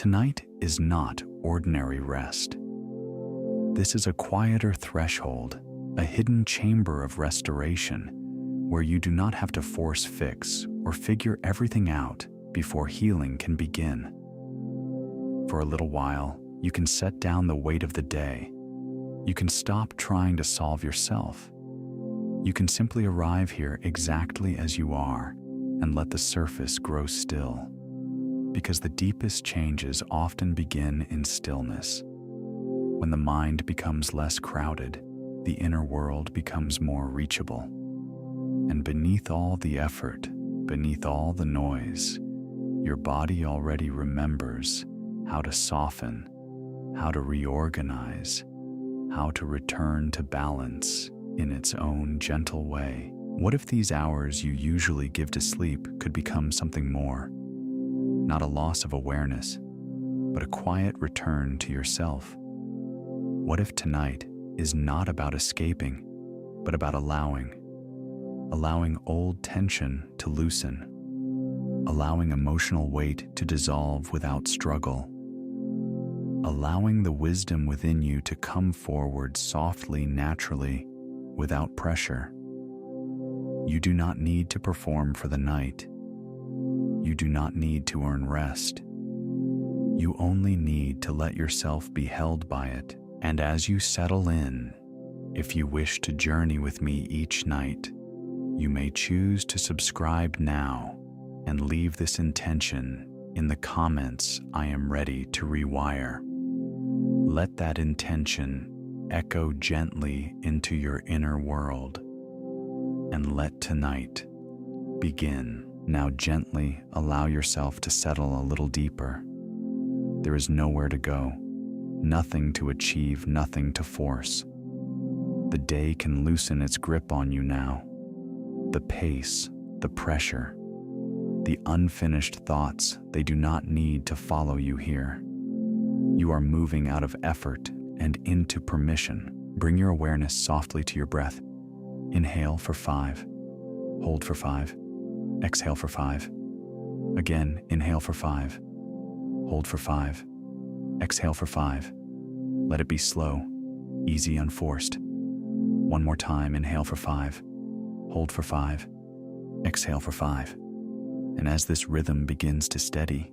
Tonight is not ordinary rest. This is a quieter threshold, a hidden chamber of restoration, where you do not have to force fix or figure everything out before healing can begin. For a little while, you can set down the weight of the day. You can stop trying to solve yourself. You can simply arrive here exactly as you are and let the surface grow still. Because the deepest changes often begin in stillness. When the mind becomes less crowded, the inner world becomes more reachable. And beneath all the effort, beneath all the noise, your body already remembers how to soften, how to reorganize, how to return to balance in its own gentle way. What if these hours you usually give to sleep could become something more? Not a loss of awareness, but a quiet return to yourself. What if tonight is not about escaping, but about allowing old tension to loosen, allowing emotional weight to dissolve without struggle, allowing the wisdom within you to come forward softly, naturally, without pressure. You do not need to perform for the night. You do not need to earn rest. You only need to let yourself be held by it. And as you settle in, if you wish to journey with me each night, you may choose to subscribe now and leave this intention in the comments. I am ready to rewire. Let that intention echo gently into your inner world, and let tonight begin. Now gently allow yourself to settle a little deeper. There is nowhere to go, nothing to achieve, nothing to force. The day can loosen its grip on you now. The pace, the pressure, the unfinished thoughts, they do not need to follow you here. You are moving out of effort and into permission. Bring your awareness softly to your breath. Inhale for 5, hold for 5, exhale for 5. Again, inhale for 5, hold for 5, exhale for 5. Let it be slow, easy, unforced. One more time, inhale for 5, hold for 5, exhale for 5. And as this rhythm begins to steady,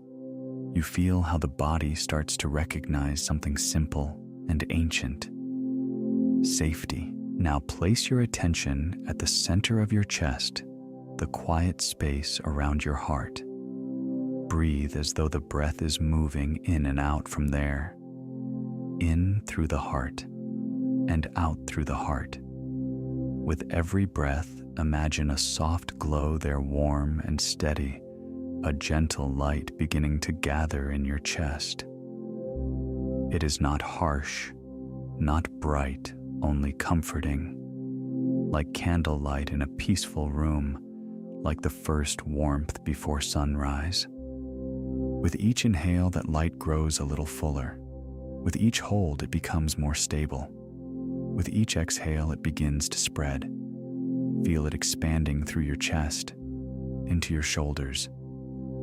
you feel how the body starts to recognize something simple and ancient: safety. Now place your attention at the center of your chest, the quiet space around your heart. Breathe as though the breath is moving in and out from there. In through the heart and out through the heart. With every breath, imagine a soft glow there, warm and steady, a gentle light beginning to gather in your chest. It is not harsh, not bright, only comforting, like candlelight in a peaceful room, like the first warmth before sunrise. With each inhale, that light grows a little fuller. With each hold, it becomes more stable. With each exhale, it begins to spread. Feel it expanding through your chest, into your shoulders,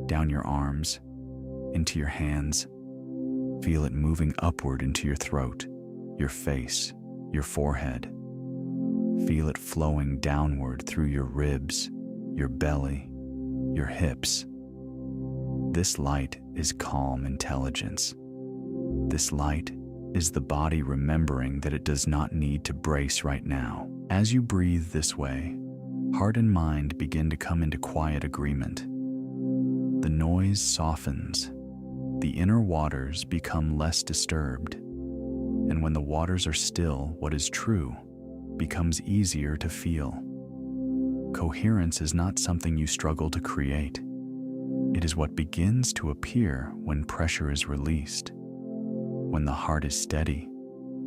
down your arms, into your hands. Feel it moving upward into your throat, your face, your forehead. Feel it flowing downward through your ribs, your belly, your hips. This light is calm intelligence. This light is the body remembering that it does not need to brace right now. As you breathe this way, heart and mind begin to come into quiet agreement. The noise softens. The inner waters become less disturbed. And when the waters are still, what is true becomes easier to feel. Coherence is not something you struggle to create. It is what begins to appear when pressure is released. When the heart is steady,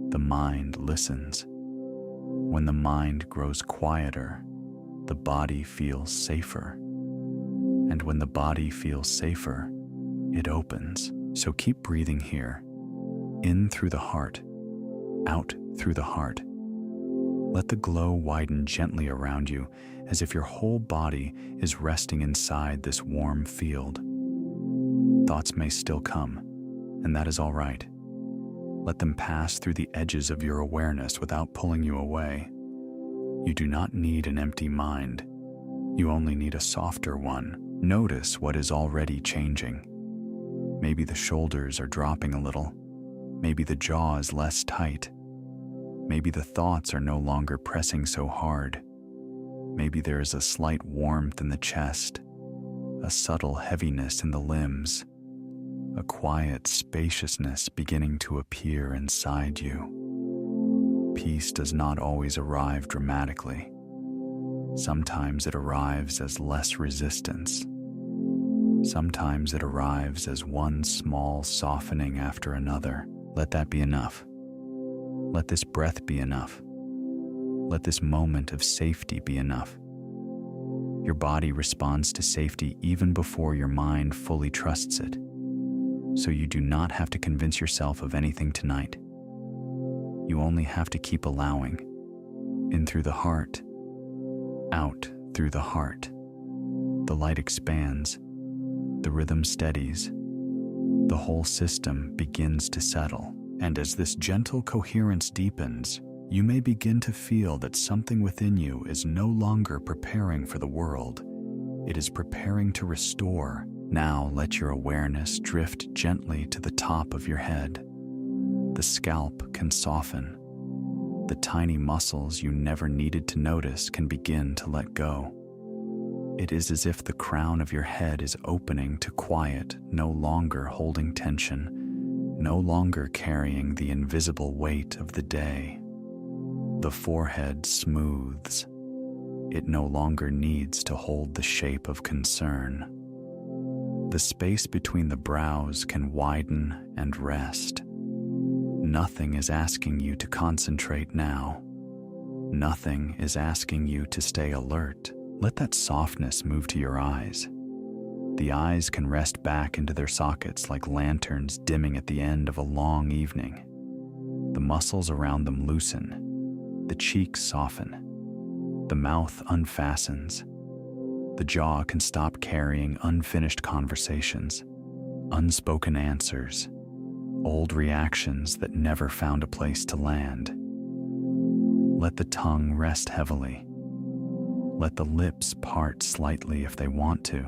the mind listens. When the mind grows quieter, the body feels safer. And when the body feels safer, it opens. So keep breathing here, in through the heart, out through the heart. Let the glow widen gently around you, as if your whole body is resting inside this warm field. Thoughts may still come, and that is all right. Let them pass through the edges of your awareness without pulling you away. You do not need an empty mind. You only need a softer one. Notice what is already changing. Maybe the shoulders are dropping a little. Maybe the jaw is less tight. Maybe the thoughts are no longer pressing so hard. Maybe there is a slight warmth in the chest, a subtle heaviness in the limbs, a quiet spaciousness beginning to appear inside you. Peace does not always arrive dramatically. Sometimes it arrives as less resistance. Sometimes it arrives as one small softening after another. Let that be enough. Let this breath be enough. Let this moment of safety be enough. Your body responds to safety even before your mind fully trusts it. So you do not have to convince yourself of anything tonight. You only have to keep allowing. In through the heart, out through the heart. The light expands, the rhythm steadies, the whole system begins to settle. And as this gentle coherence deepens, you may begin to feel that something within you is no longer preparing for the world. It is preparing to restore. Now let your awareness drift gently to the top of your head. The scalp can soften. The tiny muscles you never needed to notice can begin to let go. It is as if the crown of your head is opening to quiet, no longer holding tension, no longer carrying the invisible weight of the day. The forehead smooths. It no longer needs to hold the shape of concern. The space between the brows can widen and rest. Nothing is asking you to concentrate now. Nothing is asking you to stay alert. Let that softness move to your eyes. The eyes can rest back into their sockets like lanterns dimming at the end of a long evening. The muscles around them loosen. The cheeks soften. The mouth unfastens. The jaw can stop carrying unfinished conversations, unspoken answers, old reactions that never found a place to land. Let the tongue rest heavily. Let the lips part slightly if they want to.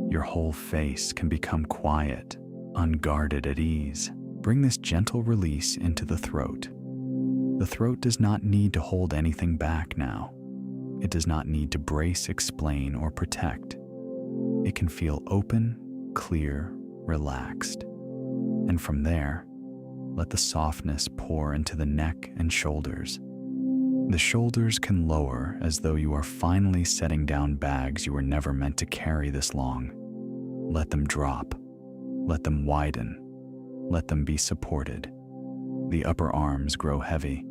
Your whole face can become quiet, unguarded at ease. Bring this gentle release into the throat. The throat does not need to hold anything back now. It does not need to brace, explain, or protect. It can feel open, clear, relaxed. And from there, let the softness pour into the neck and shoulders. The shoulders can lower as though you are finally setting down bags you were never meant to carry this long. Let them drop. Let them widen. Let them be supported. The upper arms grow heavy.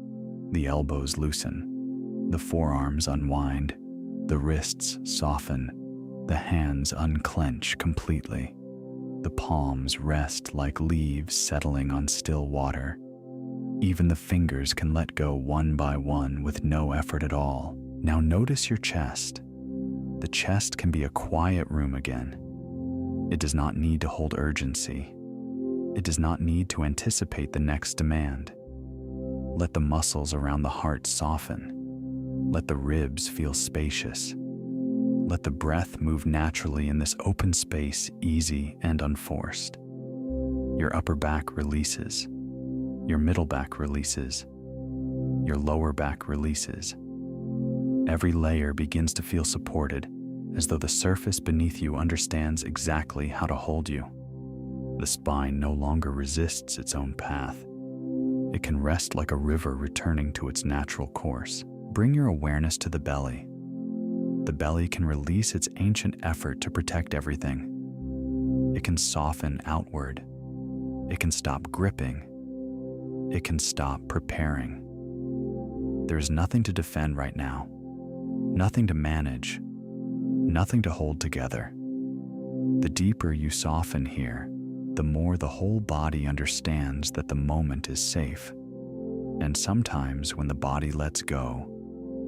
The elbows loosen. The forearms unwind. The wrists soften. The hands unclench completely. The palms rest like leaves settling on still water. Even the fingers can let go one by one with no effort at all. Now notice your chest. The chest can be a quiet room again. It does not need to hold urgency. It does not need to anticipate the next demand. Let the muscles around the heart soften. Let the ribs feel spacious. Let the breath move naturally in this open space, easy and unforced. Your upper back releases. Your middle back releases. Your lower back releases. Every layer begins to feel supported, as though the surface beneath you understands exactly how to hold you. The spine no longer resists its own path. It can rest like a river returning to its natural course. Bring your awareness to the belly. The belly can release its ancient effort to protect everything. It can soften outward. It can stop gripping. It can stop preparing. There is nothing to defend right now, nothing to manage, nothing to hold together. The deeper you soften here, the more the whole body understands that the moment is safe. And sometimes when the body lets go,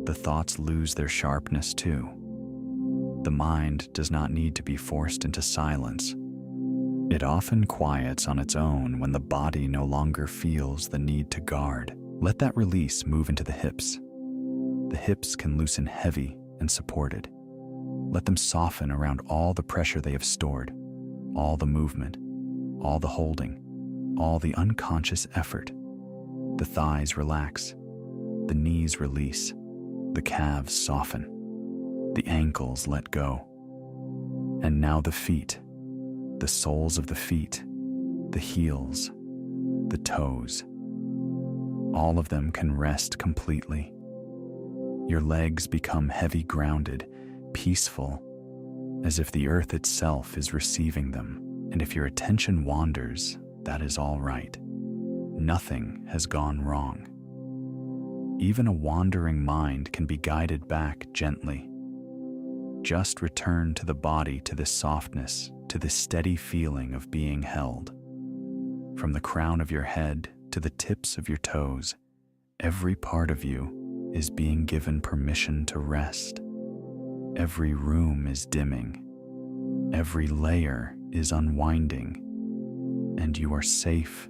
the thoughts lose their sharpness too. The mind does not need to be forced into silence. It often quiets on its own when the body no longer feels the need to guard. Let that release move into the hips. The hips can loosen heavy and supported. Let them soften around all the pressure they have stored, all the movement, all the holding, all the unconscious effort. The thighs relax, the knees release, the calves soften, the ankles let go. And now the feet, the soles of the feet, the heels, the toes. All of them can rest completely. Your legs become heavy grounded, peaceful, as if the earth itself is receiving them. And if your attention wanders, that is all right. Nothing has gone wrong. Even a wandering mind can be guided back gently. Just return to the body, to this softness, to this steady feeling of being held. From the crown of your head to the tips of your toes, every part of you is being given permission to rest. Every room is dimming. Every layer is unwinding. And you are safe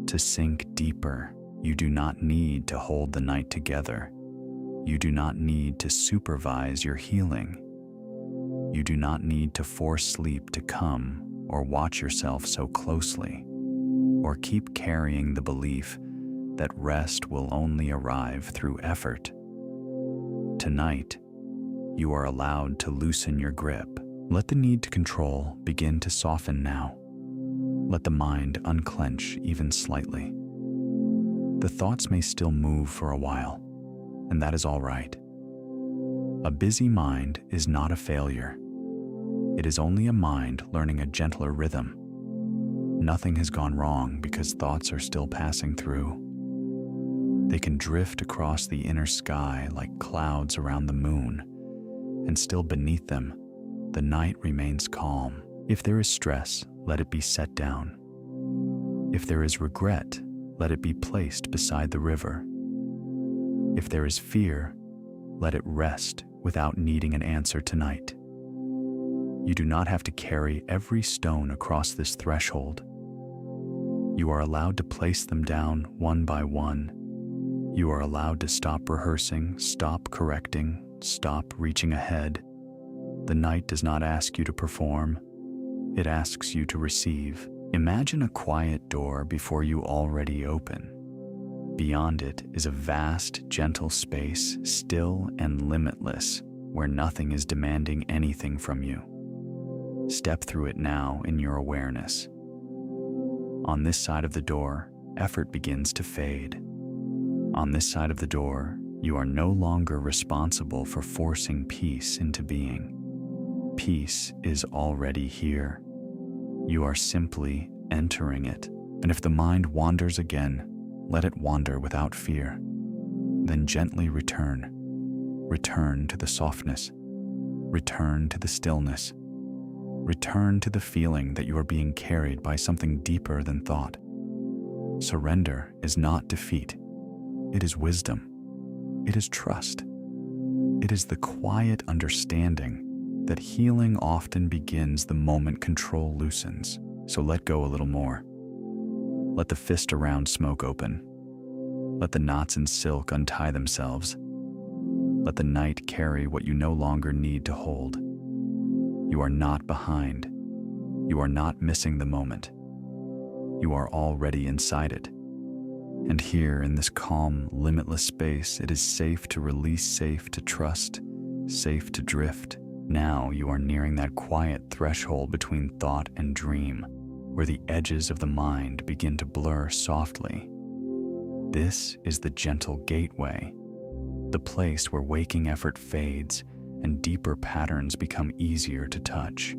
to sink deeper. You do not need to hold the night together. You do not need to supervise your healing. You do not need to force sleep to come or watch yourself so closely, or keep carrying the belief that rest will only arrive through effort. Tonight, you are allowed to loosen your grip. Let the need to control begin to soften now. Let the mind unclench even slightly. The thoughts may still move for a while, and that is all right. A busy mind is not a failure. It is only a mind learning a gentler rhythm. Nothing has gone wrong because thoughts are still passing through. They can drift across the inner sky like clouds around the moon, and still beneath them, the night remains calm. If there is stress, let it be set down. If there is regret, let it be placed beside the river. If there is fear, let it rest without needing an answer tonight. You do not have to carry every stone across this threshold. You are allowed to place them down one by one. You are allowed to stop rehearsing, stop correcting, stop reaching ahead. The night does not ask you to perform. It asks you to receive. Imagine a quiet door before you already open. Beyond it is a vast, gentle space, still and limitless, where nothing is demanding anything from you. Step through it now in your awareness. On this side of the door, effort begins to fade. On this side of the door, you are no longer responsible for forcing peace into being. Peace is already here. You are simply entering it. And if the mind wanders again, let it wander without fear. Then gently return. Return to the softness. Return to the stillness. Return to the feeling that you are being carried by something deeper than thought. Surrender is not defeat. It is wisdom. It is trust. It is the quiet understanding that healing often begins the moment control loosens. So let go a little more. Let the fist around smoke open. Let the knots in silk untie themselves. Let the night carry what you no longer need to hold. You are not behind. You are not missing the moment. You are already inside it. And here in this calm, limitless space, it is safe to release, safe to trust, safe to drift. Now you are nearing that quiet threshold between thought and dream, where the edges of the mind begin to blur softly. This is the gentle gateway, the place where waking effort fades and deeper patterns become easier to touch.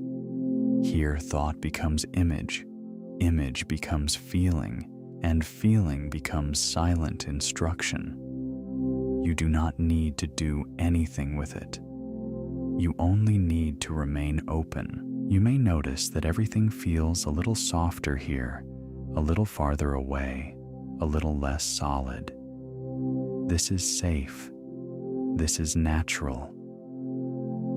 Here thought becomes image, image becomes feeling, and feeling becomes silent instruction. You do not need to do anything with it. You only need to remain open. You may notice that everything feels a little softer here, a little farther away, a little less solid. This is safe. This is natural.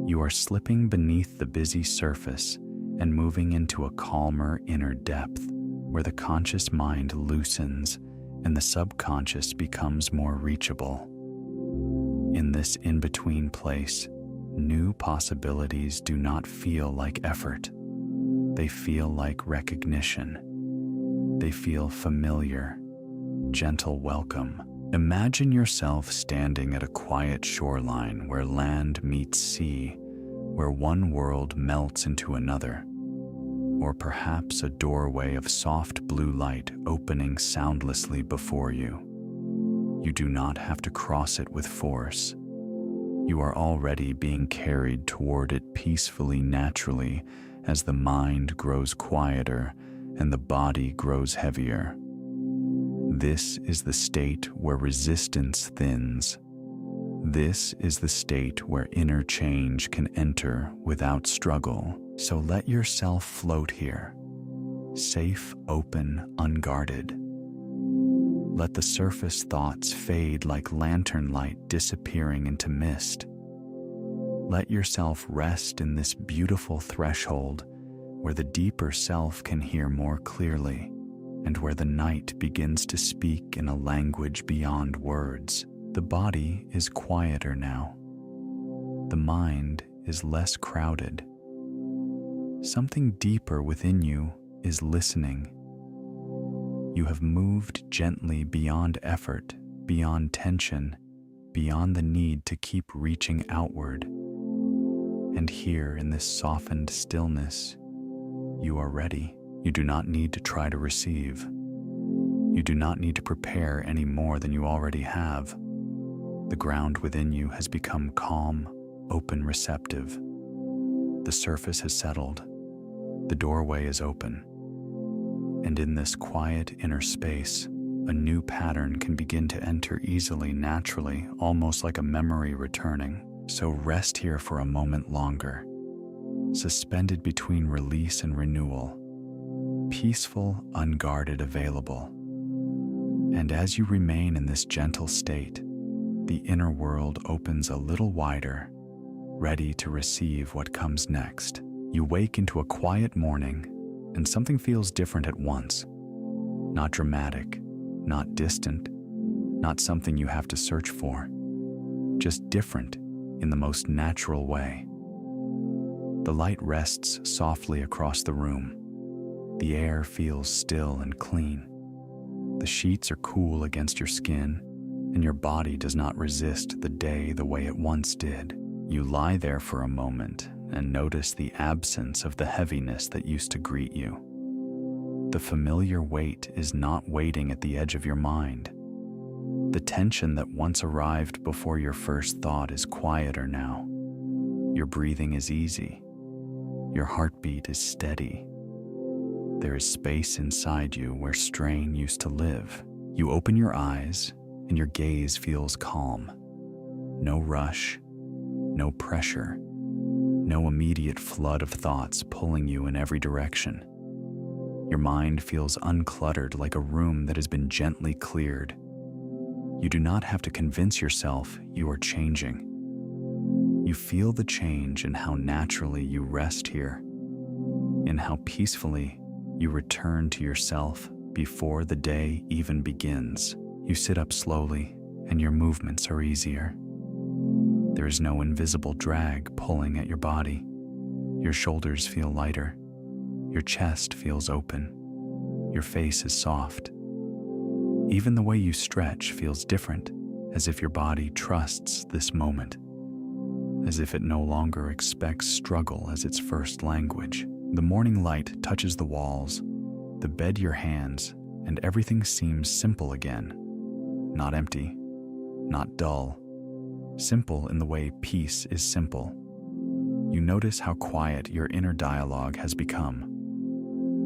You are slipping beneath the busy surface and moving into a calmer inner depth where the conscious mind loosens and the subconscious becomes more reachable. In this in-between place, new possibilities do not feel like effort. They feel like recognition. They feel familiar, gentle welcome. Imagine yourself standing at a quiet shoreline where land meets sea, where one world melts into another, or perhaps a doorway of soft blue light opening soundlessly before you. You do not have to cross it with force. You are already being carried toward it peacefully, naturally, as the mind grows quieter and the body grows heavier. This is the state where resistance thins. This is the state where inner change can enter without struggle. So let yourself float here, safe, open, unguarded. Let the surface thoughts fade like lantern light disappearing into mist. Let yourself rest in this beautiful threshold where the deeper self can hear more clearly and where the night begins to speak in a language beyond words. The body is quieter now. The mind is less crowded. Something deeper within you is listening. You have moved gently beyond effort, beyond tension, beyond the need to keep reaching outward. And here in this softened stillness, you are ready. You do not need to try to receive. You do not need to prepare any more than you already have. The ground within you has become calm, open, receptive. The surface has settled. The doorway is open. And in this quiet inner space, a new pattern can begin to enter easily, naturally, almost like a memory returning. So rest here for a moment longer, suspended between release and renewal, peaceful, unguarded, available. And as you remain in this gentle state, the inner world opens a little wider, ready to receive what comes next. You wake into a quiet morning, and something feels different at once. Not dramatic, not distant, not something you have to search for. Just different in the most natural way. The light rests softly across the room. The air feels still and clean. The sheets are cool against your skin, and your body does not resist the day the way it once did. You lie there for a moment and notice the absence of the heaviness that used to greet you. The familiar weight is not waiting at the edge of your mind. The tension that once arrived before your first thought is quieter now. Your breathing is easy. Your heartbeat is steady. There is space inside you where strain used to live. You open your eyes, and your gaze feels calm. No rush, no pressure, no immediate flood of thoughts pulling you in every direction. Your mind feels uncluttered, like a room that has been gently cleared. You do not have to convince yourself you are changing. You feel the change in how naturally you rest here, in how peacefully you return to yourself before the day even begins. You sit up slowly, and your movements are easier. There is no invisible drag pulling at your body. Your shoulders feel lighter. Your chest feels open. Your face is soft. Even the way you stretch feels different, as if your body trusts this moment, as if it no longer expects struggle as its first language. The morning light touches the walls, the bed, your hands, and everything seems simple again. Not empty, not dull. Simple in the way peace is simple. You notice how quiet your inner dialogue has become.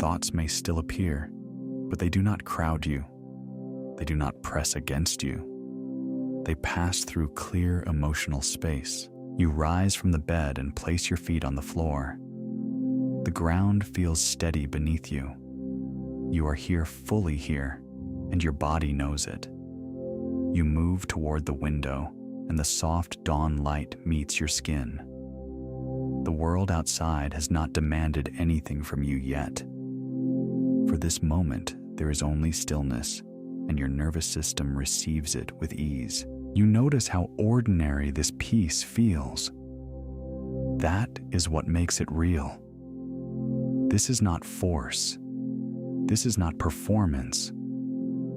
Thoughts may still appear, but they do not crowd you. They do not press against you. They pass through clear emotional space. You rise from the bed and place your feet on the floor. The ground feels steady beneath you. You are here, fully here, and your body knows it. You move toward the window, and the soft dawn light meets your skin. The world outside has not demanded anything from you yet. For this moment, there is only stillness, and your nervous system receives it with ease. You notice how ordinary this peace feels. That is what makes it real. This is not force. This is not performance.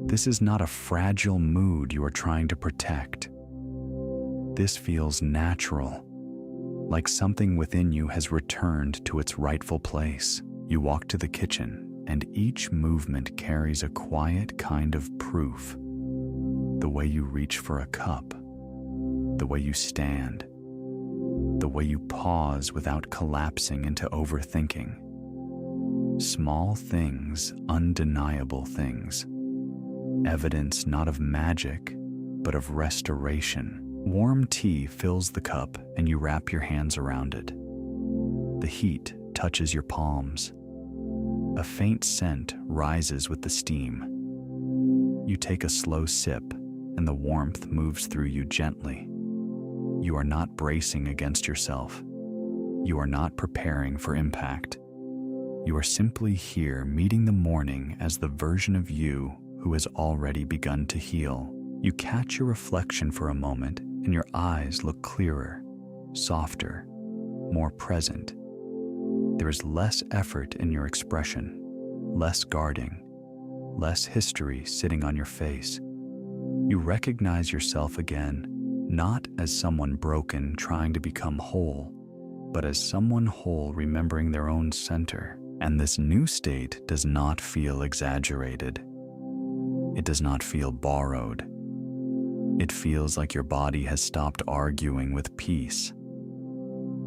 This is not a fragile mood you are trying to protect. This feels natural, like something within you has returned to its rightful place. You walk to the kitchen, and each movement carries a quiet kind of proof. The way you reach for a cup, the way you stand, the way you pause without collapsing into overthinking. Small things, undeniable things. Evidence not of magic, but of restoration. Warm tea fills the cup and you wrap your hands around it. The heat touches your palms. A faint scent rises with the steam. You take a slow sip and the warmth moves through you gently. You are not bracing against yourself. You are not preparing for impact. You are simply here meeting the morning as the version of you who has already begun to heal. You catch your reflection for a moment and your eyes look clearer, softer, more present. There is less effort in your expression, less guarding, less history sitting on your face. You recognize yourself again, not as someone broken trying to become whole, but as someone whole remembering their own center. And this new state does not feel exaggerated. It does not feel borrowed. It feels like your body has stopped arguing with peace.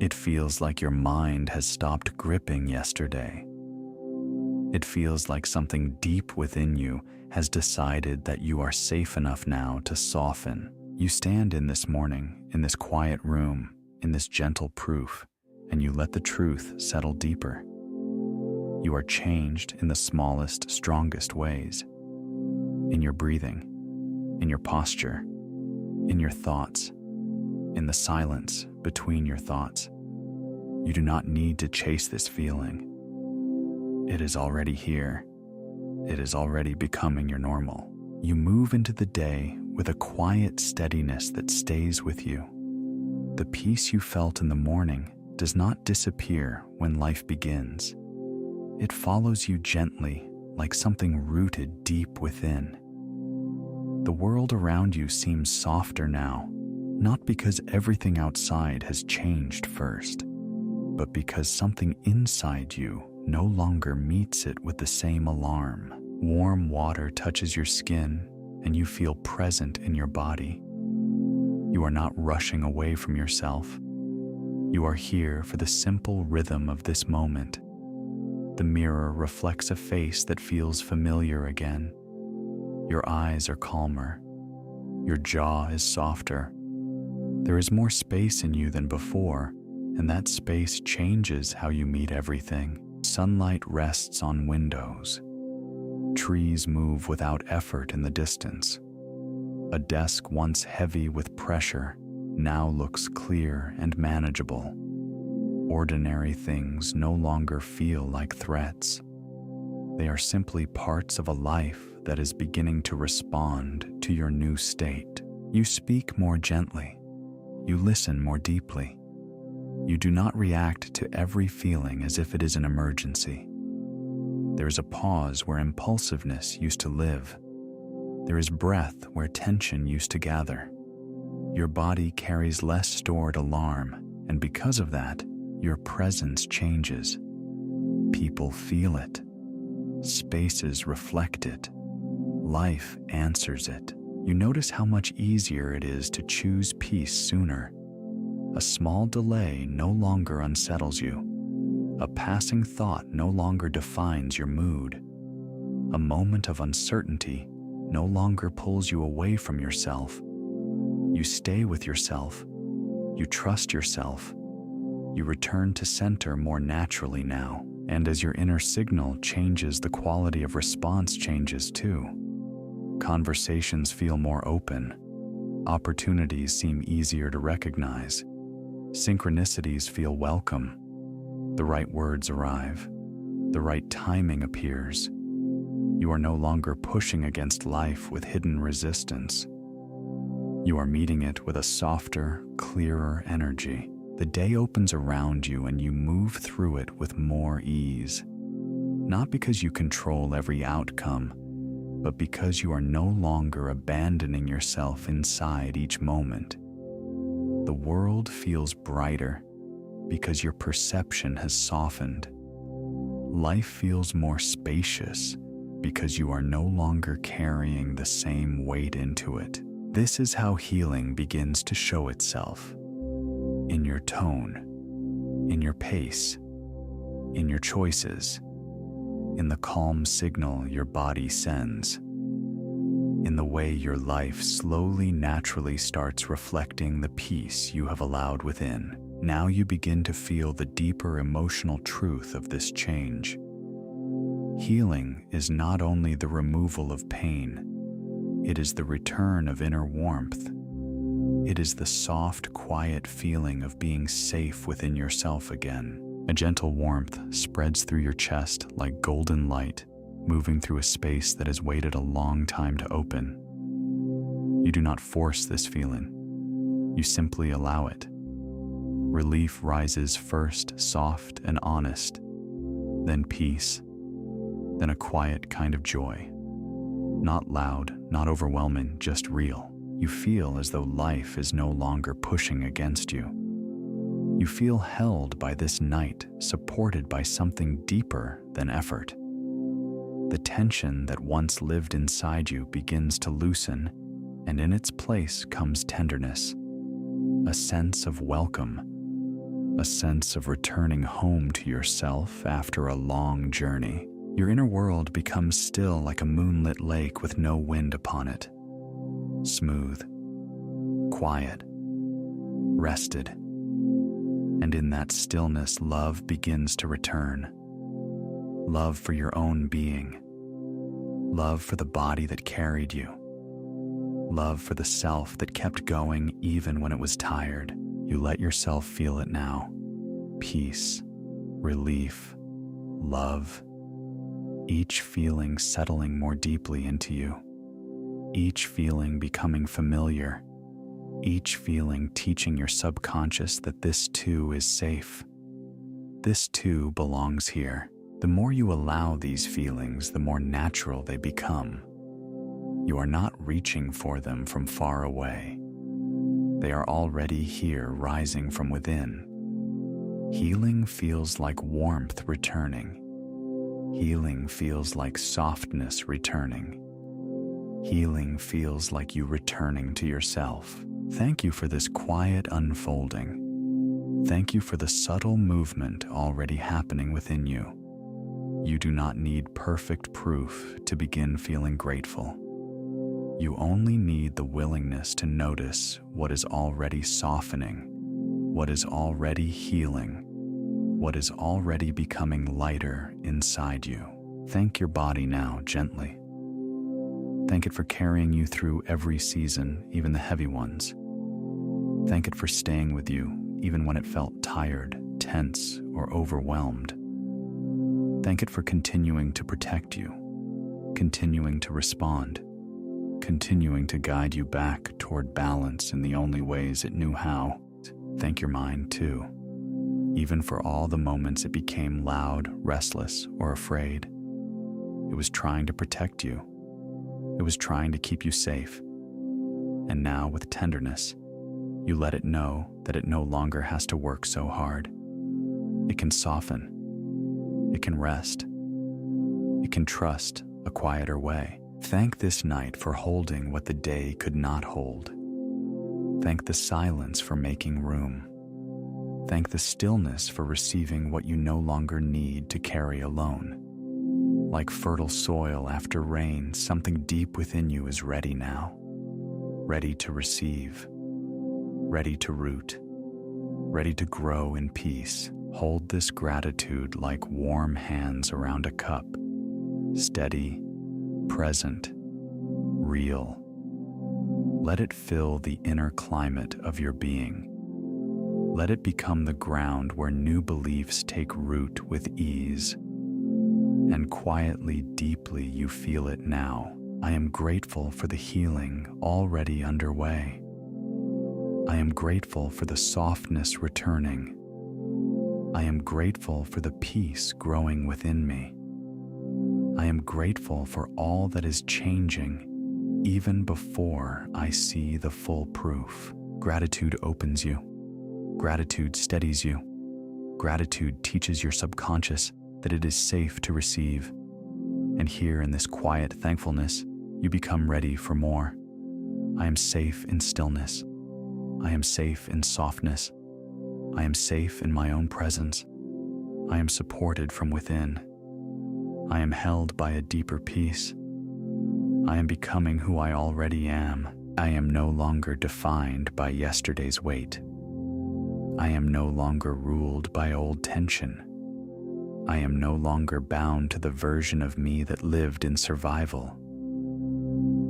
It feels like your mind has stopped gripping yesterday. It feels like something deep within you has decided that you are safe enough now to soften. You stand in this morning, in this quiet room, in this gentle proof, and you let the truth settle deeper. You are changed in the smallest, strongest ways. In your breathing, in your posture, in your thoughts, in the silence between your thoughts. You do not need to chase this feeling. It is already here. It is already becoming your normal. You move into the day with a quiet steadiness that stays with you. The peace you felt in the morning does not disappear when life begins. It follows you gently, like something rooted deep within. The world around you seems softer now, not because everything outside has changed first, but because something inside you no longer meets it with the same alarm. Warm water touches your skin, and you feel present in your body. You are not rushing away from yourself. You are here for the simple rhythm of this moment. The mirror reflects a face that feels familiar again. Your eyes are calmer. Your jaw is softer. There is more space in you than before, and that space changes how you meet everything. Sunlight rests on windows. Trees move without effort in the distance. A desk once heavy with pressure now looks clear and manageable. Ordinary things no longer feel like threats. They are simply parts of a life that is beginning to respond to your new state. You speak more gently. You listen more deeply. You do not react to every feeling as if it is an emergency. There is a pause where impulsiveness used to live. There is breath where tension used to gather. Your body carries less stored alarm, and because of that, your presence changes. People feel it. Spaces reflect it. Life answers it. You notice how much easier it is to choose peace sooner. A small delay no longer unsettles you. A passing thought no longer defines your mood. A moment of uncertainty no longer pulls you away from yourself. You stay with yourself. You trust yourself. You return to center more naturally now. And as your inner signal changes, the quality of response changes too. Conversations feel more open. Opportunities seem easier to recognize. Synchronicities feel welcome. The right words arrive. The right timing appears. You are no longer pushing against life with hidden resistance. You are meeting it with a softer, clearer energy. The day opens around you and you move through it with more ease. Not because you control every outcome, but because you are no longer abandoning yourself inside each moment. The world feels brighter because your perception has softened. Life feels more spacious because you are no longer carrying the same weight into it. This is how healing begins to show itself. In your tone, in your pace, in your choices, in the calm signal your body sends, in the way your life slowly, naturally starts reflecting the peace you have allowed within. Now you begin to feel the deeper emotional truth of this change. Healing is not only the removal of pain, it is the return of inner warmth. It is the soft, quiet feeling of being safe within yourself again. A gentle warmth spreads through your chest like golden light, moving through a space that has waited a long time to open. You do not force this feeling. You simply allow it. Relief rises first, soft and honest, then peace, then a quiet kind of joy. Not loud, not overwhelming, just real. You feel as though life is no longer pushing against you. You feel held by this night, supported by something deeper than effort. The tension that once lived inside you begins to loosen, and in its place comes tenderness, a sense of welcome, a sense of returning home to yourself after a long journey. Your inner world becomes still like a moonlit lake with no wind upon it. Smooth, quiet, rested. And in that stillness, love begins to return. Love for your own being. Love for the body that carried you. Love for the self that kept going even when it was tired. You let yourself feel it now. Peace, relief, love. Each feeling settling more deeply into you. Each feeling becoming familiar. Each feeling teaching your subconscious that this too is safe. This too belongs here. The more you allow these feelings, the more natural they become. You are not reaching for them from far away. They are already here, rising from within. Healing feels like warmth returning. Healing feels like softness returning. Healing feels like you returning to yourself. Thank you for this quiet unfolding. Thank you for the subtle movement already happening within you. You do not need perfect proof to begin feeling grateful. You only need the willingness to notice what is already softening, what is already healing, what is already becoming lighter inside you. Thank your body now gently. Thank it for carrying you through every season, even the heavy ones. Thank it for staying with you, even when it felt tired, tense, or overwhelmed. Thank it for continuing to protect you, continuing to respond, continuing to guide you back toward balance in the only ways it knew how. Thank your mind, too, even for all the moments it became loud, restless, or afraid. It was trying to protect you. It was trying to keep you safe. And now, with tenderness, you let it know that it no longer has to work so hard. It can soften. It can rest. It can trust a quieter way. Thank this night for holding what the day could not hold. Thank the silence for making room. Thank the stillness for receiving what you no longer need to carry alone. Like fertile soil after rain, something deep within you is ready now. Ready to receive. Ready to root. Ready to grow in peace. Hold this gratitude like warm hands around a cup. Steady, present, real. Let it fill the inner climate of your being. Let it become the ground where new beliefs take root with ease. And quietly, deeply, you feel it now. I am grateful for the healing already underway. I am grateful for the softness returning. I am grateful for the peace growing within me. I am grateful for all that is changing, even before I see the full proof. Gratitude opens you. Gratitude steadies you. Gratitude teaches your subconscious that it is safe to receive. And here in this quiet thankfulness, you become ready for more. I am safe in stillness. I am safe in softness. I am safe in my own presence. I am supported from within. I am held by a deeper peace. I am becoming who I already am. I am no longer defined by yesterday's weight. I am no longer ruled by old tension. I am no longer bound to the version of me that lived in survival.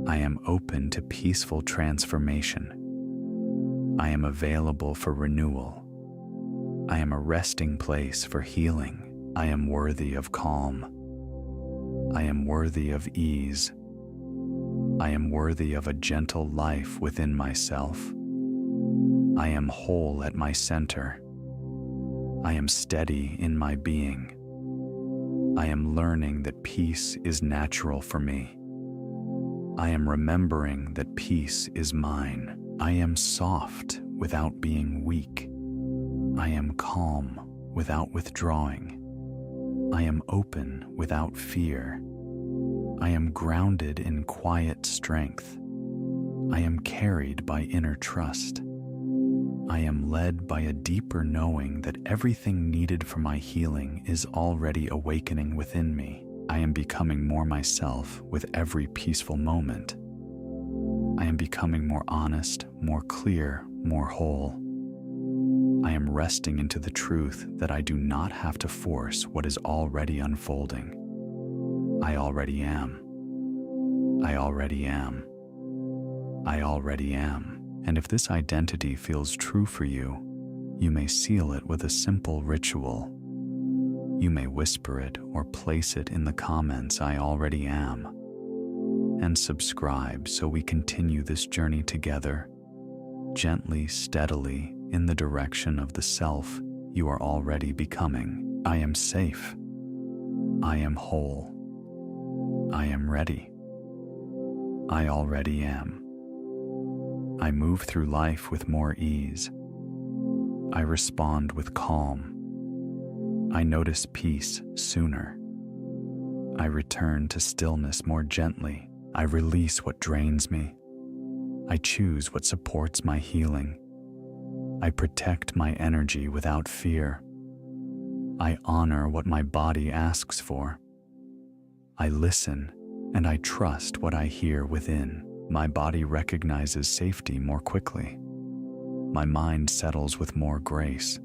I am open to peaceful transformation. I am available for renewal. I am a resting place for healing. I am worthy of calm. I am worthy of ease. I am worthy of a gentle life within myself. I am whole at my center. I am steady in my being. I am learning that peace is natural for me. I am remembering that peace is mine. I am soft without being weak. I am calm without withdrawing. I am open without fear. I am grounded in quiet strength. I am carried by inner trust. I am led by a deeper knowing that everything needed for my healing is already awakening within me. I am becoming more myself with every peaceful moment. I am becoming more honest, more clear, more whole. I am resting into the truth that I do not have to force what is already unfolding. I already am. I already am. I already am. And if this identity feels true for you, you may seal it with a simple ritual. You may whisper it or place it in the comments, I already am. And subscribe so we continue this journey together, gently, steadily, in the direction of the self you are already becoming. I am safe. I am whole. I am ready. I already am. I move through life with more ease. I respond with calm. I notice peace sooner. I return to stillness more gently. I release what drains me. I choose what supports my healing. I protect my energy without fear. I honor what my body asks for. I listen and I trust what I hear within. My body recognizes safety more quickly. My mind settles with more grace.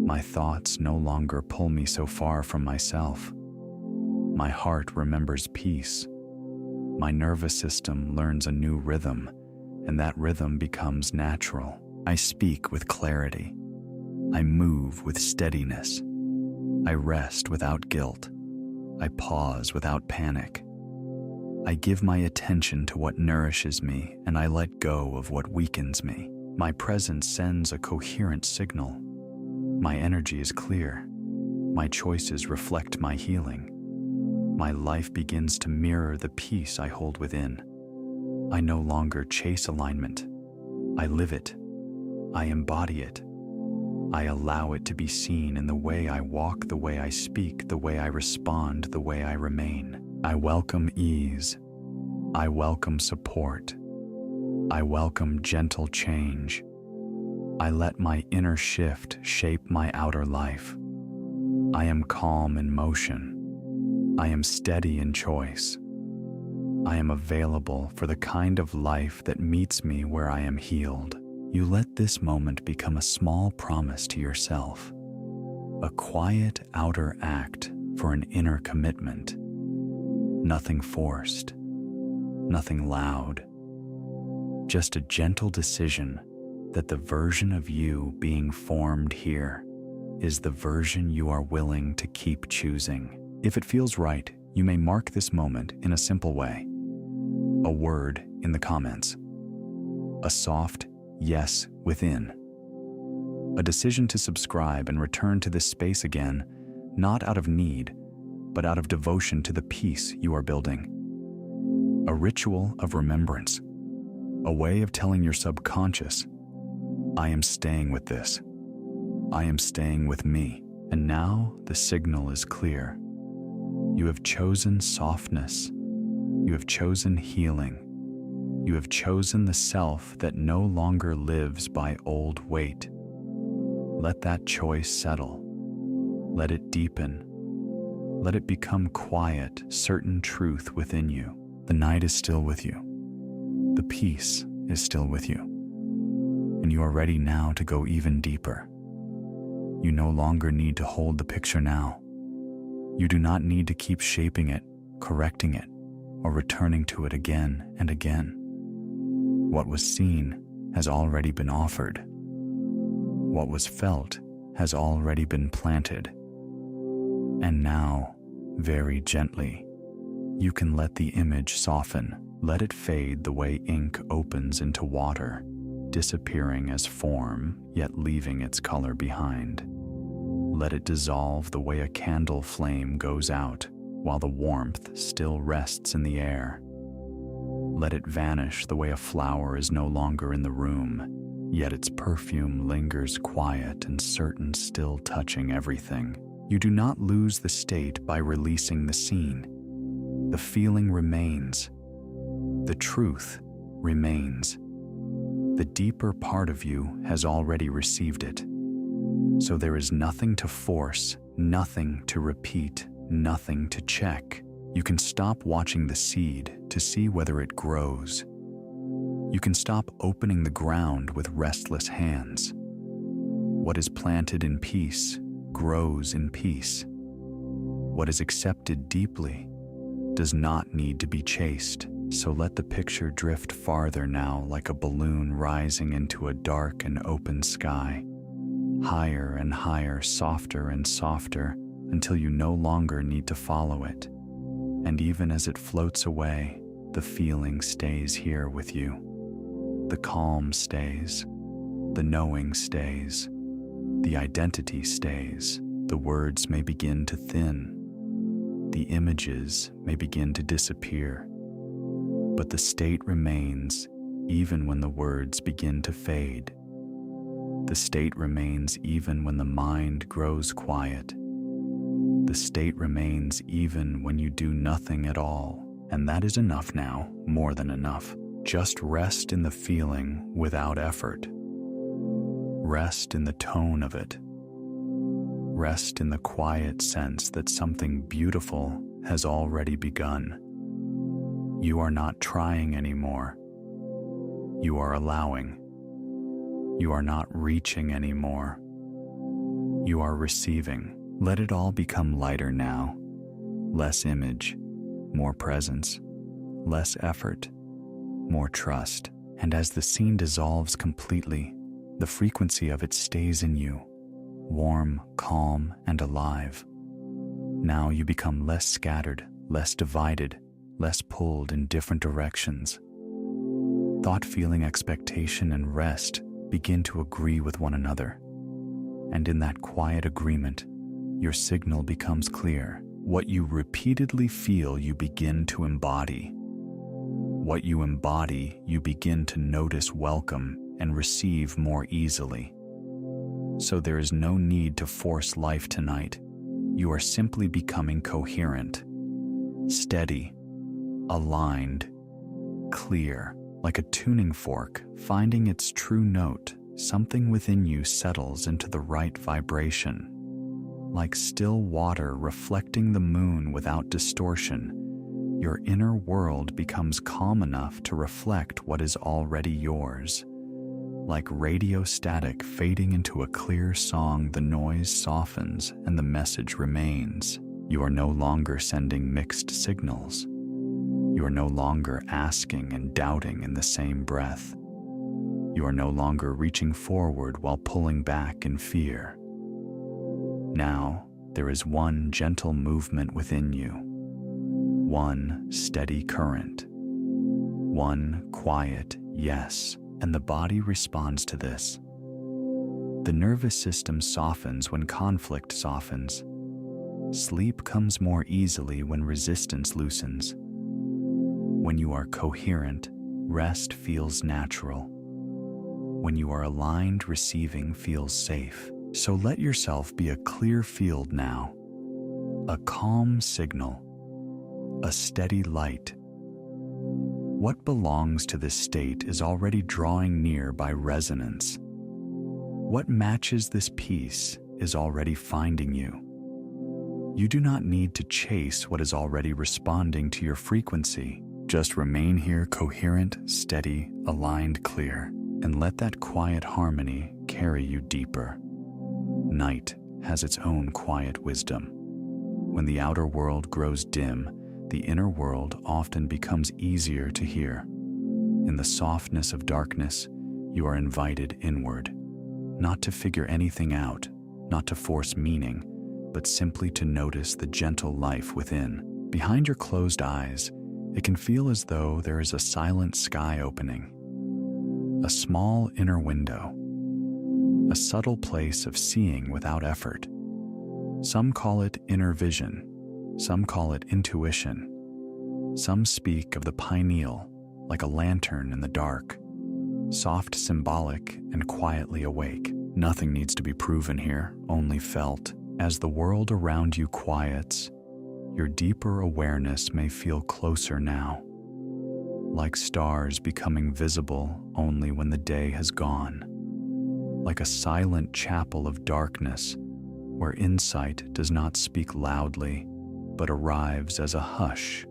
My thoughts no longer pull me so far from myself. My heart remembers peace. My nervous system learns a new rhythm, and that rhythm becomes natural. I speak with clarity. I move with steadiness. I rest without guilt. I pause without panic. I give my attention to what nourishes me, and I let go of what weakens me. My presence sends a coherent signal. My energy is clear. My choices reflect my healing. My life begins to mirror the peace I hold within. I no longer chase alignment. I live it. I embody it. I allow it to be seen in the way I walk, the way I speak, the way I respond, the way I remain. I welcome ease. I welcome support. I welcome gentle change. I let my inner shift shape my outer life. I am calm in motion. I am steady in choice. I am available for the kind of life that meets me where I am healed. You let this moment become a small promise to yourself, a quiet outer act for an inner commitment. Nothing forced, nothing loud, just a gentle decision that the version of you being formed here is the version you are willing to keep choosing. If it feels right, you may mark this moment in a simple way. A word in the comments. A soft yes within. A decision to subscribe and return to this space again, not out of need, but out of devotion to the peace you are building. A ritual of remembrance. A way of telling your subconscious, I am staying with this. I am staying with me. And now the signal is clear. You have chosen softness. You have chosen healing. You have chosen the self that no longer lives by old weight. Let that choice settle. Let it deepen. Let it become quiet, certain truth within you. The night is still with you. The peace is still with you. And you are ready now to go even deeper. You no longer need to hold the picture now. You do not need to keep shaping it, correcting it, or returning to it again and again. What was seen has already been offered. What was felt has already been planted. And now, very gently, you can let the image soften. Let it fade the way ink opens into water, disappearing as form, yet leaving its color behind. Let it dissolve the way a candle flame goes out, while the warmth still rests in the air. Let it vanish the way a flower is no longer in the room, yet its perfume lingers quiet and certain, still touching everything. You do not lose the state by releasing the scene. The feeling remains. The truth remains. The deeper part of you has already received it. So there is nothing to force, nothing to repeat, nothing to check. You can stop watching the seed to see whether it grows. You can stop opening the ground with restless hands. What is planted in peace grows in peace. What is accepted deeply does not need to be chased. So let the picture drift farther now, like a balloon rising into a dark and open sky. Higher and higher, softer and softer, until you no longer need to follow it. And even as it floats away, the feeling stays here with you. The calm stays. The knowing stays. The identity stays. The words may begin to thin. The images may begin to disappear. But the state remains even when the words begin to fade. The state remains even when the mind grows quiet. The state remains even when you do nothing at all. And that is enough now, more than enough. Just rest in the feeling without effort. Rest in the tone of it. Rest in the quiet sense that something beautiful has already begun. You are not trying anymore. You are allowing. You are not reaching anymore. You are receiving. Let it all become lighter now. Less image, more presence. Less effort, more trust. And as the scene dissolves completely, the frequency of it stays in you, warm, calm, and alive. Now you become less scattered, less divided, less pulled in different directions. Thought, feeling, expectation, and rest begin to agree with one another. And in that quiet agreement, your signal becomes clear. What you repeatedly feel, you begin to embody. What you embody, you begin to notice, welcome, and receive more easily. So there is no need to force life tonight. You are simply becoming coherent, steady, aligned, clear, like a tuning fork, finding its true note. Something within you settles into the right vibration. Like still water reflecting the moon without distortion, your inner world becomes calm enough to reflect what is already yours. Like radio static fading into a clear song, the noise softens and the message remains. You are no longer sending mixed signals. You are no longer asking and doubting in the same breath. You are no longer reaching forward while pulling back in fear. Now, there is one gentle movement within you, one steady current, one quiet yes, and the body responds to this. The nervous system softens when conflict softens. Sleep comes more easily when resistance loosens. When you are coherent, rest feels natural. When you are aligned, receiving feels safe. So let yourself be a clear field now, a calm signal, a steady light. What belongs to this state is already drawing near by resonance. What matches this peace is already finding you. You do not need to chase what is already responding to your frequency. Just remain here coherent, steady, aligned, clear, and let that quiet harmony carry you deeper. Night has its own quiet wisdom. When the outer world grows dim, the inner world often becomes easier to hear. In the softness of darkness, you are invited inward, not to figure anything out, not to force meaning, but simply to notice the gentle life within. Behind your closed eyes, it can feel as though there is a silent sky opening, a small inner window, a subtle place of seeing without effort. Some call it inner vision, some call it intuition. Some speak of the pineal, like a lantern in the dark, soft, symbolic, and quietly awake. Nothing needs to be proven here, only felt. As the world around you quiets, your deeper awareness may feel closer now, like stars becoming visible only when the day has gone, like a silent chapel of darkness where insight does not speak loudly, but arrives as a hush,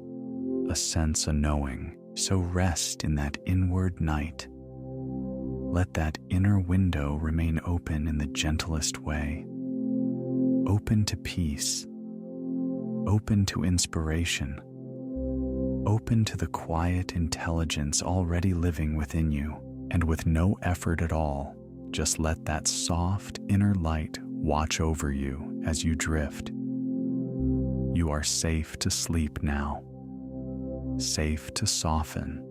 a sense, a knowing. So rest in that inward night. Let that inner window remain open in the gentlest way, open to peace, open to inspiration, open to the quiet intelligence already living within you. And with no effort at all, just let that soft inner light watch over you as you drift. You are safe to sleep now, safe to soften,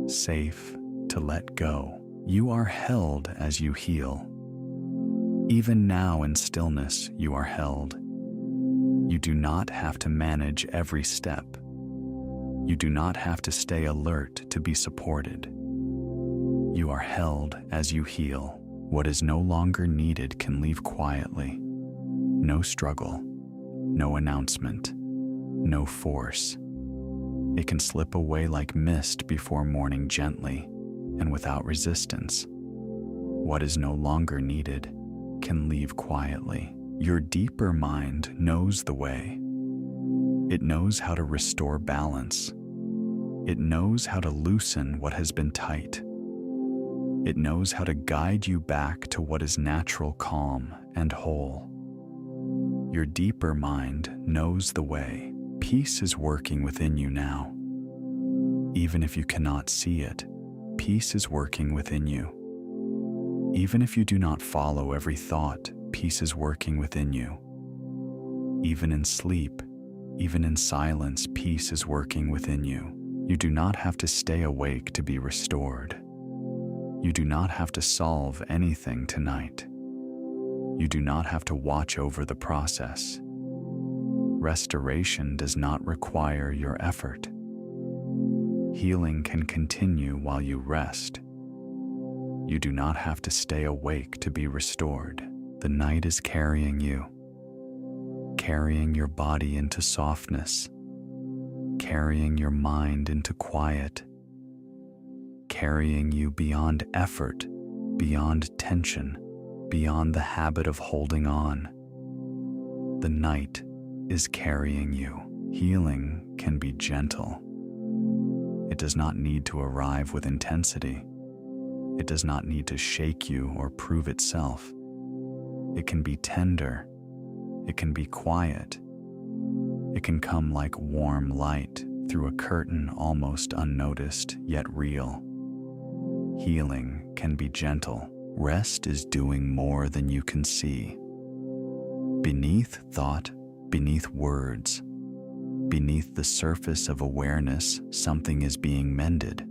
safe to let go. You are held as you heal. Even now in stillness, you are held. You do not have to manage every step. You do not have to stay alert to be supported. You are held as you heal. What is no longer needed can leave quietly. No struggle, no announcement, no force. It can slip away like mist before morning gently and without resistance. What is no longer needed can leave quietly. Your deeper mind knows the way. It knows how to restore balance. It knows how to loosen what has been tight. It knows how to guide you back to what is natural, calm, and whole. Your deeper mind knows the way. Peace is working within you now. Even if you cannot see it, peace is working within you. Even if you do not follow every thought, peace is working within you. Even in sleep, even in silence, peace is working within you. You do not have to stay awake to be restored. You do not have to solve anything tonight. You do not have to watch over the process. Restoration does not require your effort. Healing can continue while you rest. You do not have to stay awake to be restored. The night is carrying you, carrying your body into softness, carrying your mind into quiet, carrying you beyond effort, beyond tension, beyond the habit of holding on. The night is carrying you. Healing can be gentle. It does not need to arrive with intensity. It does not need to shake you or prove itself. It can be tender. It can be quiet. It can come like warm light through a curtain, almost unnoticed, yet real. Healing can be gentle. Rest is doing more than you can see. Beneath thought, beneath words, beneath the surface of awareness, something is being mended.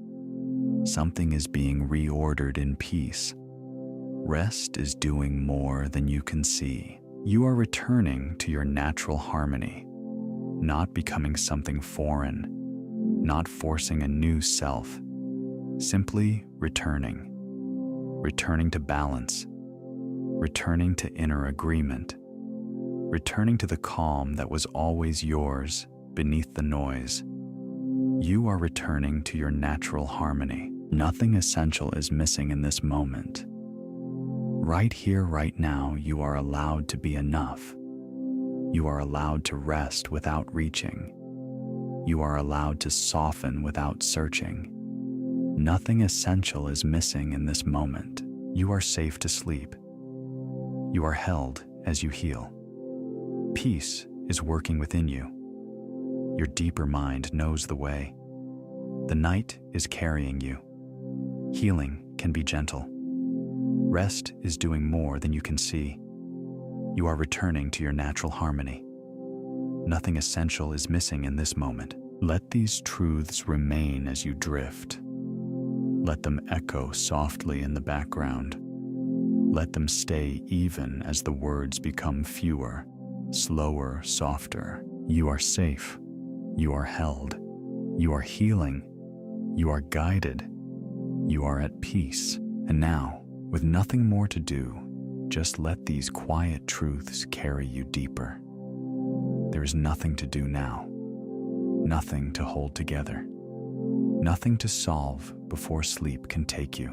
Something is being reordered in peace. Rest is doing more than you can see. You are returning to your natural harmony, not becoming something foreign, not forcing a new self, simply returning. Returning to balance, returning to inner agreement, returning to the calm that was always yours beneath the noise. You are returning to your natural harmony. Nothing essential is missing in this moment. Right here, right now, you are allowed to be enough. You are allowed to rest without reaching. You are allowed to soften without searching. Nothing essential is missing in this moment. You are safe to sleep. You are held as you heal. Peace is working within you. Your deeper mind knows the way. The night is carrying you. Healing can be gentle. Rest is doing more than you can see. You are returning to your natural harmony. Nothing essential is missing in this moment. Let these truths remain as you drift. Let them echo softly in the background. Let them stay even as the words become fewer, slower, softer. You are safe. You are held. You are healing. You are guided. You are at peace. And now, with nothing more to do, just let these quiet truths carry you deeper. There is nothing to do now. Nothing to hold together. Nothing to solve before sleep can take you.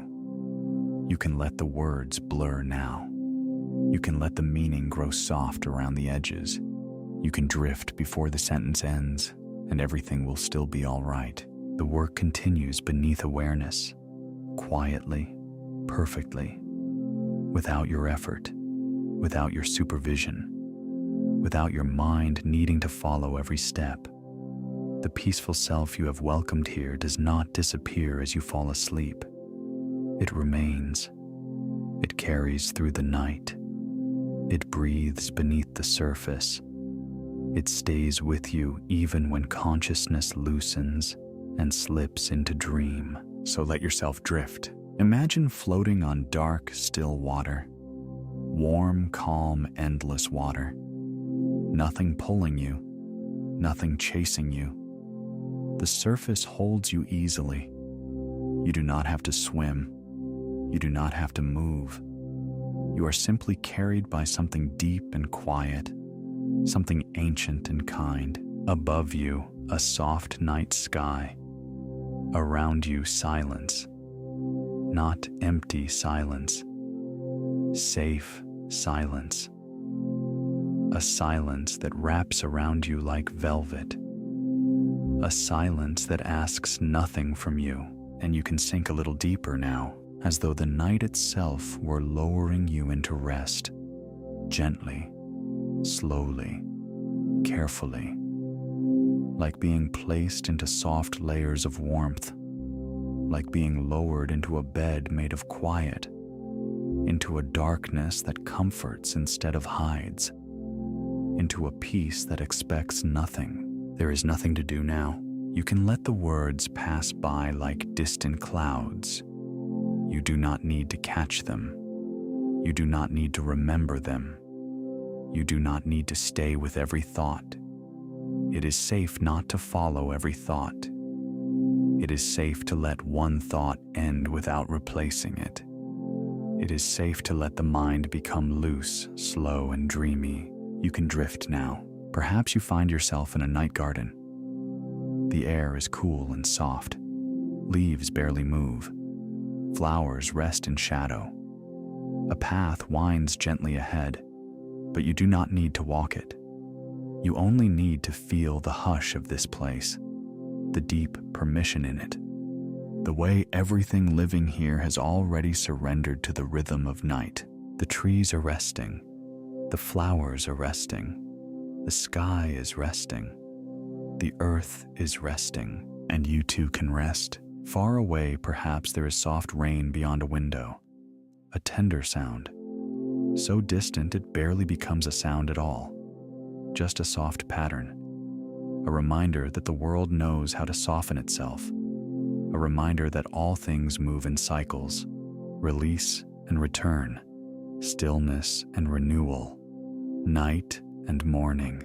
You can let the words blur now. You can let the meaning grow soft around the edges. You can drift before the sentence ends, and everything will still be all right. The work continues beneath awareness, quietly, perfectly, without your effort, without your supervision, without your mind needing to follow every step. The peaceful self you have welcomed here does not disappear as you fall asleep. It remains. It carries through the night. It breathes beneath the surface. It stays with you even when consciousness loosens and slips into dream. So let yourself drift. Imagine floating on dark, still water. Warm, calm, endless water. Nothing pulling you. Nothing chasing you. The surface holds you easily. You do not have to swim. You do not have to move. You are simply carried by something deep and quiet, something ancient and kind. Above you, a soft night sky. Around you, silence. Not empty silence. Safe silence. A silence that wraps around you like velvet. A silence that asks nothing from you, and you can sink a little deeper now, as though the night itself were lowering you into rest, gently, slowly, carefully, like being placed into soft layers of warmth, like being lowered into a bed made of quiet, into a darkness that comforts instead of hides, into a peace that expects nothing. There is nothing to do now. You can let the words pass by like distant clouds. You do not need to catch them. You do not need to remember them. You do not need to stay with every thought. It is safe not to follow every thought. It is safe to let one thought end without replacing it. It is safe to let the mind become loose, slow, and dreamy. You can drift now. Perhaps you find yourself in a night garden. The air is cool and soft. Leaves barely move. Flowers rest in shadow. A path winds gently ahead, but you do not need to walk it. You only need to feel the hush of this place, the deep permission in it, the way everything living here has already surrendered to the rhythm of night. The trees are resting. The flowers are resting. The sky is resting. The earth is resting, and you too can rest. Far away, perhaps there is soft rain beyond a window, a tender sound, so distant it barely becomes a sound at all, just a soft pattern, a reminder that the world knows how to soften itself, a reminder that all things move in cycles, release and return, stillness and renewal, night and morning,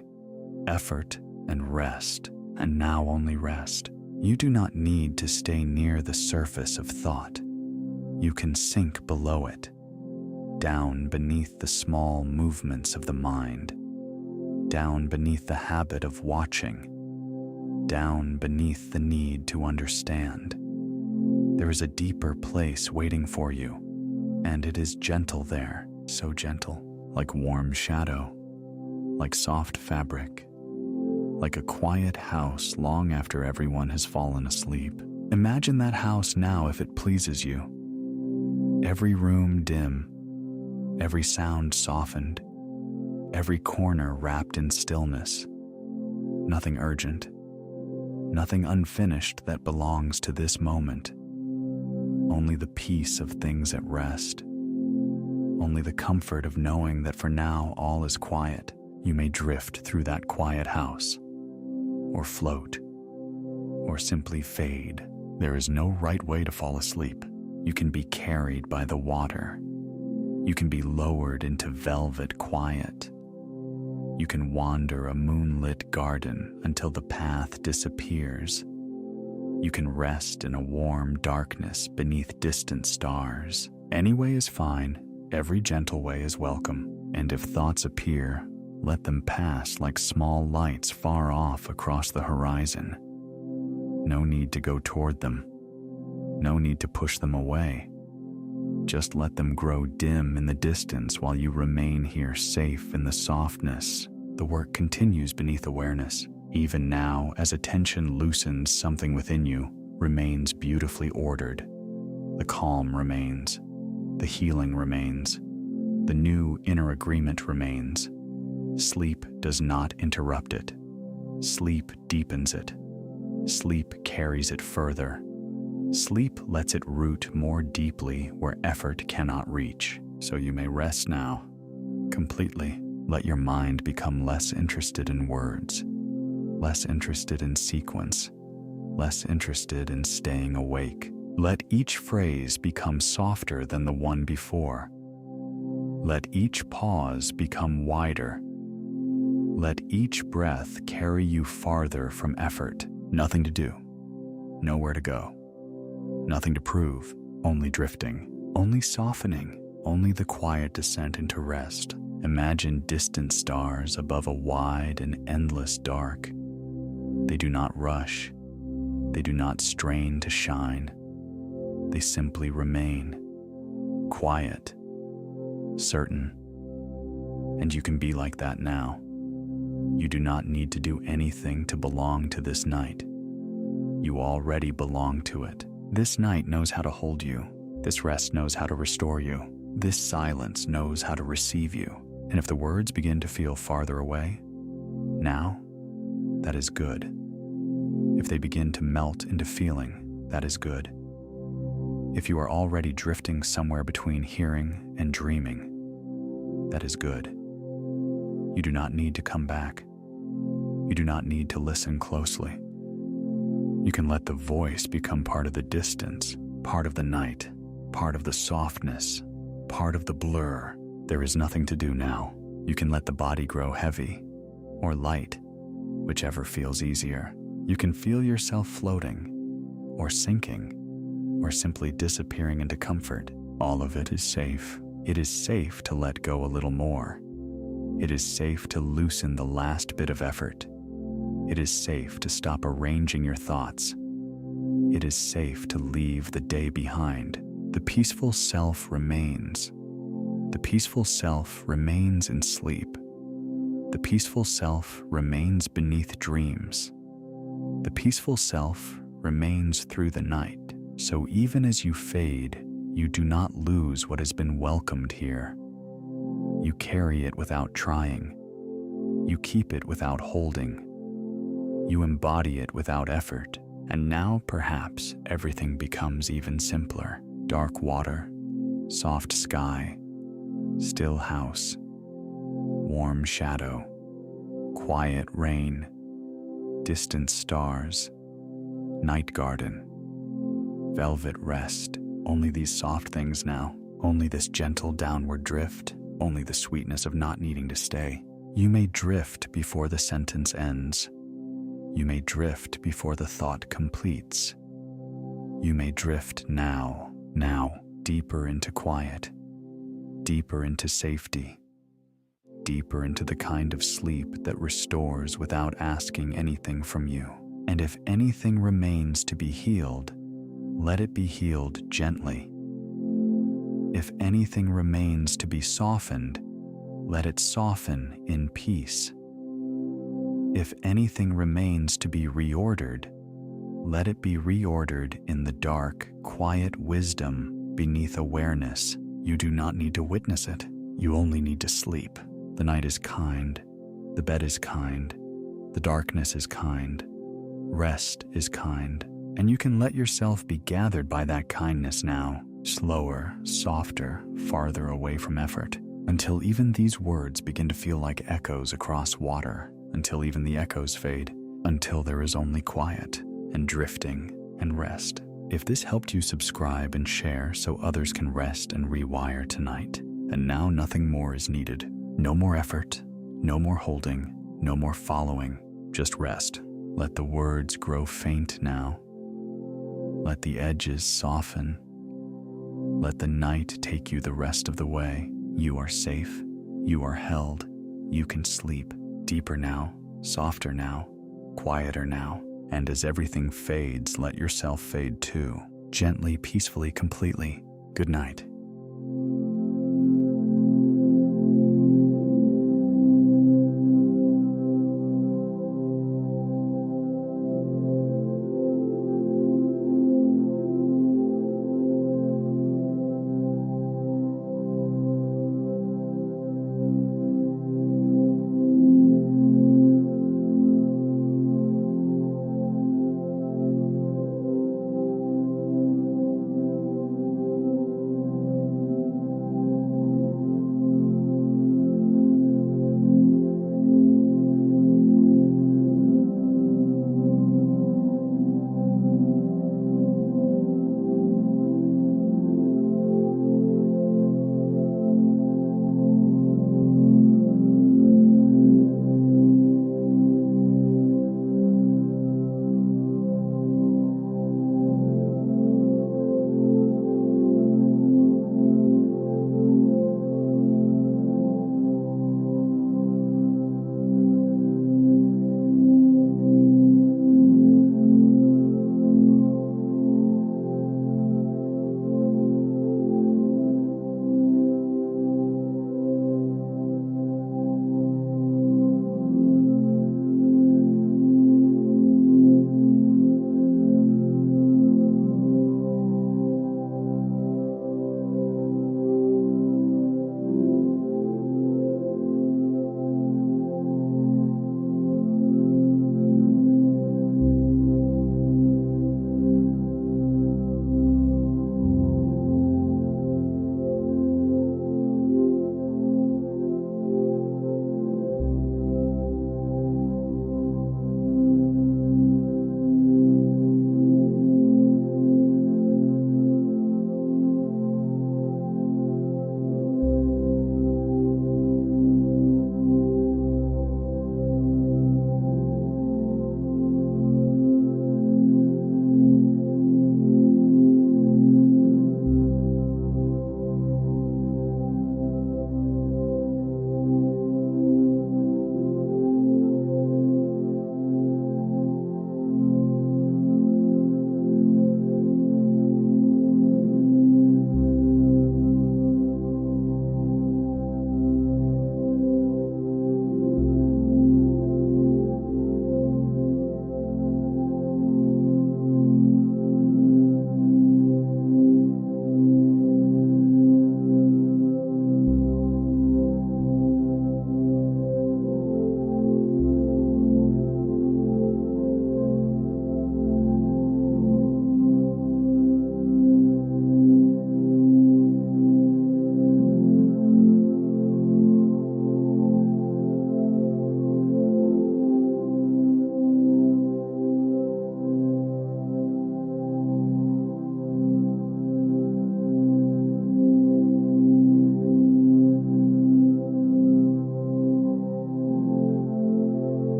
effort and rest, and now only rest. You do not need to stay near the surface of thought. You can sink below it, down beneath the small movements of the mind, down beneath the habit of watching, down beneath the need to understand. There is a deeper place waiting for you, and it is gentle there, so gentle, like warm shadow, like soft fabric, like a quiet house long after everyone has fallen asleep. Imagine that house now if it pleases you. Every room dim, every sound softened, every corner wrapped in stillness. Nothing urgent, nothing unfinished that belongs to this moment. Only the peace of things at rest. Only the comfort of knowing that for now all is quiet. You may drift through that quiet house, or float, or simply fade. There is no right way to fall asleep. You can be carried by the water. You can be lowered into velvet quiet. You can wander a moonlit garden until the path disappears. You can rest in a warm darkness beneath distant stars. Any way is fine. Every gentle way is welcome. And if thoughts appear, let them pass like small lights far off across the horizon. No need to go toward them. No need to push them away. Just let them grow dim in the distance while you remain here safe in the softness. The work continues beneath awareness. Even now, as attention loosens, something within you remains beautifully ordered. The calm remains. The healing remains. The new inner agreement remains. Sleep does not interrupt it. Sleep deepens it. Sleep carries it further. Sleep lets it root more deeply where effort cannot reach. So you may rest now, completely. Let your mind become less interested in words, less interested in sequence, less interested in staying awake. Let each phrase become softer than the one before. Let each pause become wider. Let each breath carry you farther from effort. Nothing to do, nowhere to go, nothing to prove, only drifting, only softening, only the quiet descent into rest. Imagine distant stars above a wide and endless dark. They do not rush. They do not strain to shine. They simply remain, quiet, certain. And you can be like that now. You do not need to do anything to belong to this night. You already belong to it. This night knows how to hold you. This rest knows how to restore you. This silence knows how to receive you. And if the words begin to feel farther away, now, that is good. If they begin to melt into feeling, that is good. If you are already drifting somewhere between hearing and dreaming, that is good. You do not need to come back. You do not need to listen closely. You can let the voice become part of the distance, part of the night, part of the softness, part of the blur. There is nothing to do now. You can let the body grow heavy or light, whichever feels easier. You can feel yourself floating or sinking or simply disappearing into comfort. All of it is safe. It is safe to let go a little more. It is safe to loosen the last bit of effort. It is safe to stop arranging your thoughts. It is safe to leave the day behind. The peaceful self remains. The peaceful self remains in sleep. The peaceful self remains beneath dreams. The peaceful self remains through the night. So even as you fade, you do not lose what has been welcomed here. You carry it without trying. You keep it without holding. You embody it without effort. And now perhaps everything becomes even simpler. Dark water, soft sky, still house, warm shadow, quiet rain, distant stars, night garden, velvet rest. Only these soft things now, only this gentle downward drift, only the sweetness of not needing to stay. You may drift before the sentence ends. You may drift before the thought completes. You may drift now, deeper into quiet, deeper into safety, deeper into the kind of sleep that restores without asking anything from you. And if anything remains to be healed, let it be healed gently. If anything remains to be softened, let it soften in peace. If anything remains to be reordered, let it be reordered in the dark, quiet wisdom beneath awareness. You do not need to witness it. You only need to sleep. The night is kind. The bed is kind. The darkness is kind. Rest is kind. And you can let yourself be gathered by that kindness now, slower, softer, farther away from effort, until even these words begin to feel like echoes across water, until even the echoes fade, until there is only quiet and drifting and rest. If this helped you, subscribe and share so others can rest and rewire tonight. And now nothing more is needed. No more effort, no more holding, no more following, just rest. Let the words grow faint now. Let the edges soften. Let the night take you the rest of the way. You are safe. You are held. You can sleep. Deeper now, softer now, quieter now. And as everything fades, let yourself fade too. Gently, peacefully, completely. Good night.